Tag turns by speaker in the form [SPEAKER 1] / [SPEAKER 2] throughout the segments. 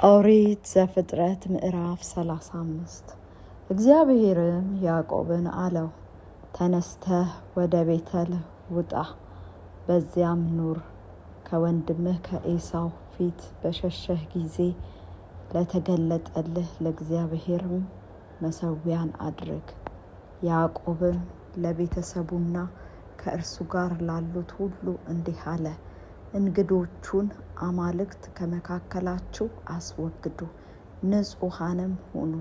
[SPEAKER 1] ኦሪት ዘፍጥረት ምዕራፍ 35 እግዚአብሔርም ያዕቆብን አለው፣ ተነስተህ ወደ ቤተል ውጣ፣ በዚያም ኑር። ከወንድምህ ከኤሳው ፊት በሸሸህ ጊዜ ለተገለጠልህ ለእግዚአብሔርም መሠዊያን አድርግ። ያዕቆብም ለቤተሰቡና ከእርሱ ጋር ላሉት ሁሉ እንዲህ አለ፣ እንግዶቹን አማልክት ከመካከላችሁ አስወግዱ፣ ንጹሐንም ሁኑ፣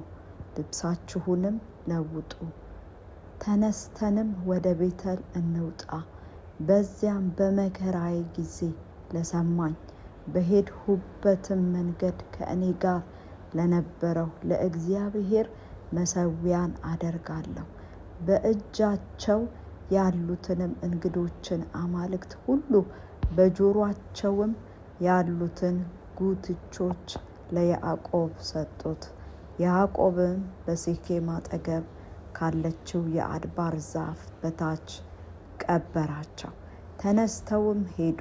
[SPEAKER 1] ልብሳችሁንም ለውጡ። ተነስተንም ወደ ቤተል እንውጣ። በዚያም በመከራዬ ጊዜ ለሰማኝ በሄድሁበትም መንገድ ከእኔ ጋር ለነበረው ለእግዚአብሔር መሠዊያን አደርጋለሁ። በእጃቸው ያሉትንም እንግዶችን አማልክት ሁሉ በጆሮአቸውም ያሉትን ጉትቾች ለያዕቆብ ሰጡት። ያዕቆብም በሴኬም አጠገብ ካለችው የአድባር ዛፍ በታች ቀበራቸው። ተነስተውም ሄዱ።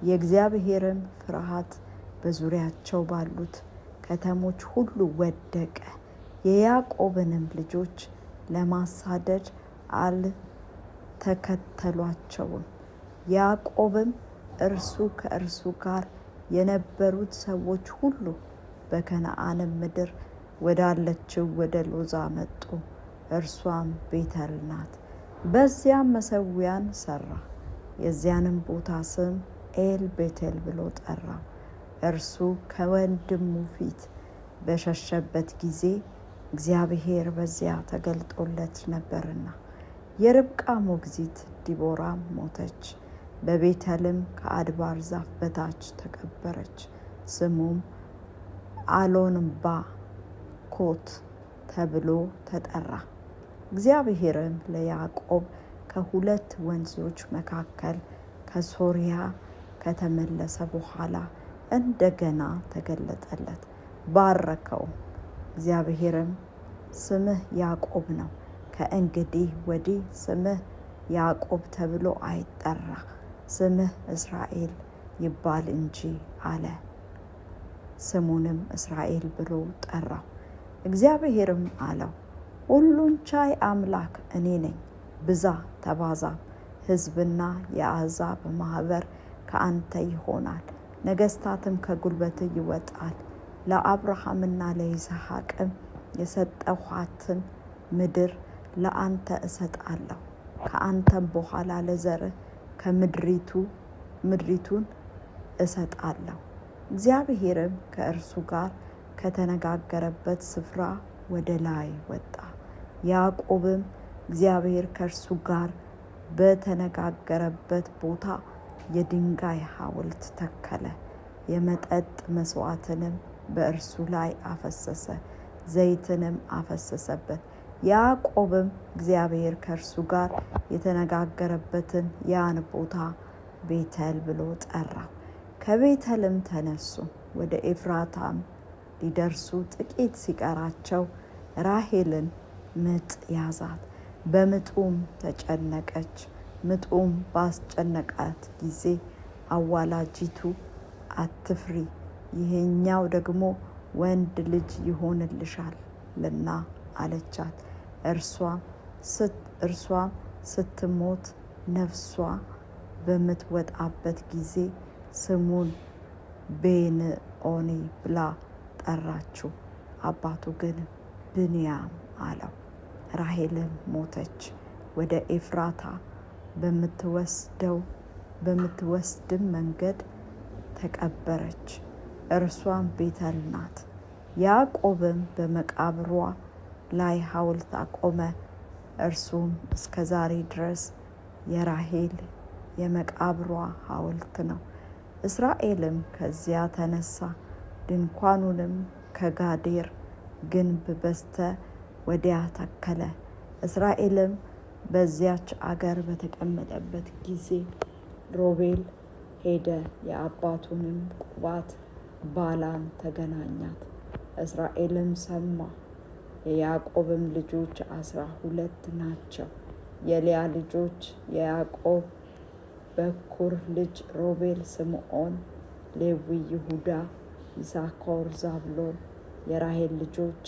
[SPEAKER 1] የእግዚአብሔርም ፍርሃት በዙሪያቸው ባሉት ከተሞች ሁሉ ወደቀ። የያዕቆብንም ልጆች ለማሳደድ አልተከተሏቸውም። ያዕቆብም ከእርሱ ጋር የነበሩት ሰዎች ሁሉ በከነዓንም ምድር ወዳለችው ወደ ሎዛ መጡ። እርሷም ቤተል ናት። በዚያም መሠዊያን ሠራ። የዚያንም ቦታ ስም ኤል ቤቴል ብሎ ጠራው። እርሱ ከወንድሙ ፊት በሸሸበት ጊዜ እግዚአብሔር በዚያ ተገልጦለት ነበርና። የርብቃ ሞግዚት ዲቦራም ሞተች፣ በቤተልም ከአድባር ዛፍ በታች ተቀበረች። ስሙም አሎንባኮት ተብሎ ተጠራ። እግዚአብሔርም ለያዕቆብ ከሁለት ወንዞች መካከል ከሶርያ ከተመለሰ በኋላ እንደገና ተገለጠለት፣ ባረከውም። እግዚአብሔርም ስምህ ያዕቆብ ነው፣ ከእንግዲህ ወዲህ ስምህ ያዕቆብ ተብሎ አይጠራ፣ ስምህ እስራኤል ይባል እንጂ አለ። ስሙንም እስራኤል ብሎ ጠራው። እግዚአብሔርም አለው፣ ሁሉን ቻይ አምላክ እኔ ነኝ፣ ብዛ ተባዛም፣ ሕዝብና የአሕዛብ ማኅበር ከአንተ ይሆናል፣ ነገሥታትም ከጉልበትህ ይወጣል። ለአብርሃምና ለይስሐቅም የሰጠኋትን ምድር ለአንተ እሰጣለሁ፣ ከአንተም በኋላ ለዘርህ ምድሪቱን እሰጣለሁ። እግዚአብሔርም ከእርሱ ጋር ከተነጋገረበት ስፍራ ወደ ላይ ወጣ። ያዕቆብም እግዚአብሔር ከእርሱ ጋር በተነጋገረበት ቦታ የድንጋይ ሐውልት ተከለ። የመጠጥ መሥዋዕትንም በእርሱ ላይ አፈሰሰ፣ ዘይትንም አፈሰሰበት። ያዕቆብም እግዚአብሔር ከእርሱ ጋር የተነጋገረበትን ያን ቦታ ቤተል ብሎ ጠራው። ከቤተልም ተነሱ፣ ወደ ኤፍራታም ሊደርሱ ጥቂት ሲቀራቸው ራሔልን ምጥ ያዛት፣ በምጡም ተጨነቀች። ምጡም ባስጨነቃት ጊዜ አዋላጂቱ አትፍሪ፣ ይህኛው ደግሞ ወንድ ልጅ ይሆንልሻልና አለቻት። እርሷም ስትሞት ነፍሷ በምትወጣበት ጊዜ ስሙን ቤንኦኒ ብላ ጠራችው። አባቱ ግን ብንያም አለው። ራሔልም ሞተች፣ ወደ ኤፍራታ በምትወስድም መንገድ ተቀበረች። እርሷም ቤተል ናት። ያዕቆብም በመቃብሯ ላይ ሐውልት አቆመ። እርሱም እስከ ዛሬ ድረስ የራሔል የመቃብሯ ሐውልት ነው። እስራኤልም ከዚያ ተነሳ፣ ድንኳኑንም ከጋዴር ግንብ በስተ ወዲያ ተከለ። እስራኤልም በዚያች አገር በተቀመጠበት ጊዜ ሮቤል ሄደ፣ የአባቱንም ቁባት ባላን ተገናኛት። እስራኤልም ሰማ። የያዕቆብም ልጆች 12 ናቸው። የልያ ልጆች የያዕቆብ በኵር ልጅ ሮቤል፣ ስምዖን፣ ሌዊ፣ ይሁዳ፣ ይሳኮር፣ ዛብሎን። የራሔል ልጆች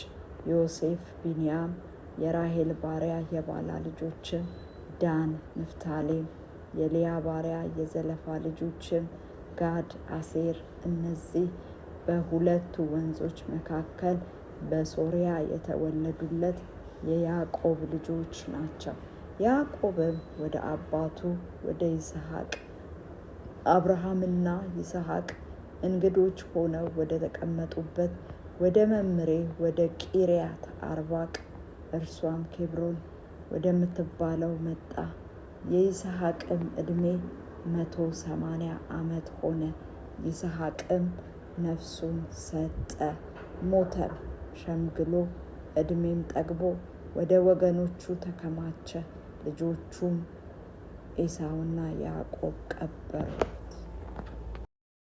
[SPEAKER 1] ዮሴፍ፣ ቢንያም። የራሔል ባሪያ የባላ ልጆችም ዳን፣ ንፍታሌም። የልያ ባሪያ የዘለፋ ልጆችም ጋድ፣ አሴር። እነዚህ በሁለቱ ወንዞች መካከል በሶርያ የተወለዱለት የያዕቆብ ልጆች ናቸው። ያዕቆብም ወደ አባቱ ወደ ይስሐቅ አብርሃምና ይስሐቅ እንግዶች ሆነው ወደ ተቀመጡበት ወደ መምሬ ወደ ቂርያት አርባቅ እርሷም ኬብሮን ወደምትባለው መጣ። የይስሐቅም ዕድሜ 180 ዓመት ሆነ። ይስሐቅም ነፍሱን ሰጠ፣ ሞተም። ሸምግሎ ዕድሜም ጠግቦ ወደ ወገኖቹ ተከማቸ። ልጆቹም ኤሳውና ያዕቆብ ቀበሩ።